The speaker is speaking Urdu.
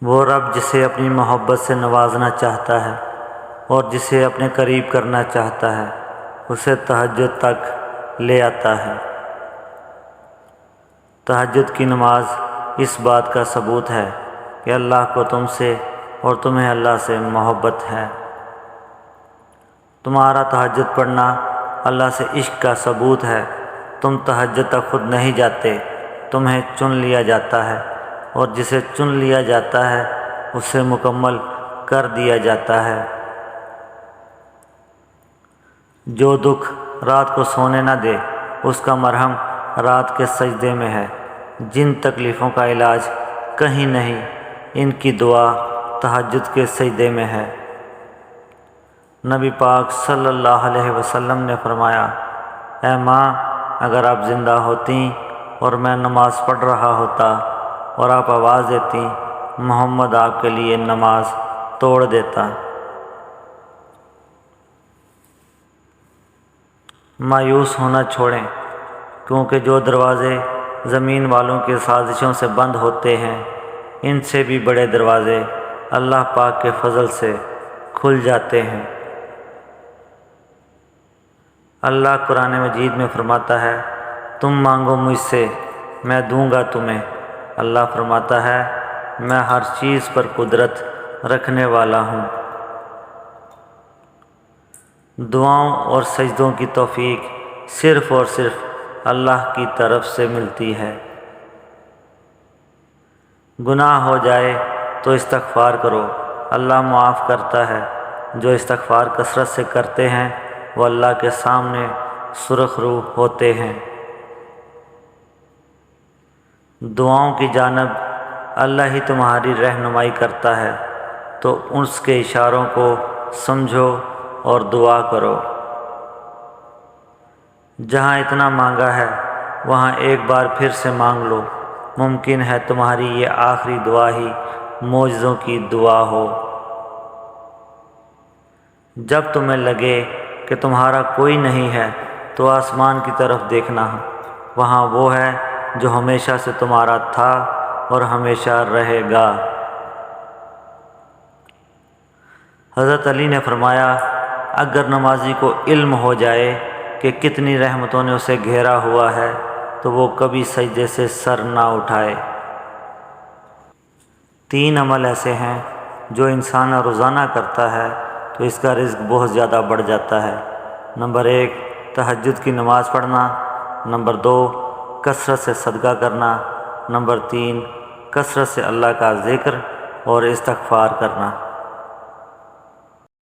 وہ رب جسے اپنی محبت سے نوازنا چاہتا ہے اور جسے اپنے قریب کرنا چاہتا ہے اسے تہجد تک لے آتا ہے۔ تہجد کی نماز اس بات کا ثبوت ہے کہ اللہ کو تم سے اور تمہیں اللہ سے محبت ہے۔ تمہارا تہجد پڑھنا اللہ سے عشق کا ثبوت ہے۔ تم تہجد تک خود نہیں جاتے، تمہیں چن لیا جاتا ہے، اور جسے چن لیا جاتا ہے اسے مکمل کر دیا جاتا ہے۔ جو دکھ رات کو سونے نہ دے اس کا مرہم رات کے سجدے میں ہے۔ جن تکلیفوں کا علاج کہیں نہیں ان کی دعا تہجد کے سجدے میں ہے۔ نبی پاک صلی اللہ علیہ وسلم نے فرمایا، اے ماں، اگر آپ زندہ ہوتیں اور میں نماز پڑھ رہا ہوتا اور آپ آواز دیتی محمد آپ کے لیے نماز توڑ دیتا۔ مایوس ہونا چھوڑیں، کیونکہ جو دروازے زمین والوں کی سازشوں سے بند ہوتے ہیں ان سے بھی بڑے دروازے اللہ پاک کے فضل سے کھل جاتے ہیں۔ اللہ قرآن مجید میں فرماتا ہے، تم مانگو مجھ سے میں دوں گا تمہیں۔ اللہ فرماتا ہے، میں ہر چیز پر قدرت رکھنے والا ہوں۔ دعاؤں اور سجدوں کی توفیق صرف اور صرف اللہ کی طرف سے ملتی ہے۔ گناہ ہو جائے تو استغفار کرو، اللہ معاف کرتا ہے۔ جو استغفار کثرت سے کرتے ہیں وہ اللہ کے سامنے سرخ رو ہوتے ہیں۔ دعاؤں کی جانب اللہ ہی تمہاری رہنمائی کرتا ہے، تو اس کے اشاروں کو سمجھو اور دعا کرو۔ جہاں اتنا مانگا ہے وہاں ایک بار پھر سے مانگ لو، ممکن ہے تمہاری یہ آخری دعا ہی معجزوں کی دعا ہو۔ جب تمہیں لگے کہ تمہارا کوئی نہیں ہے تو آسمان کی طرف دیکھنا، وہاں وہ ہے جو ہمیشہ سے تمہارا تھا اور ہمیشہ رہے گا۔ حضرت علی نے فرمایا، اگر نمازی کو علم ہو جائے کہ کتنی رحمتوں نے اسے گھیرا ہوا ہے تو وہ کبھی سجدے سے سر نہ اٹھائے۔ 3 عمل ایسے ہیں جو انسان روزانہ کرتا ہے تو اس کا رزق بہت زیادہ بڑھ جاتا ہے۔ نمبر 1 تہجد کی نماز پڑھنا، نمبر 2 کثرت سے صدقہ کرنا، نمبر 3 کثرت سے اللہ کا ذکر اور استغفار کرنا۔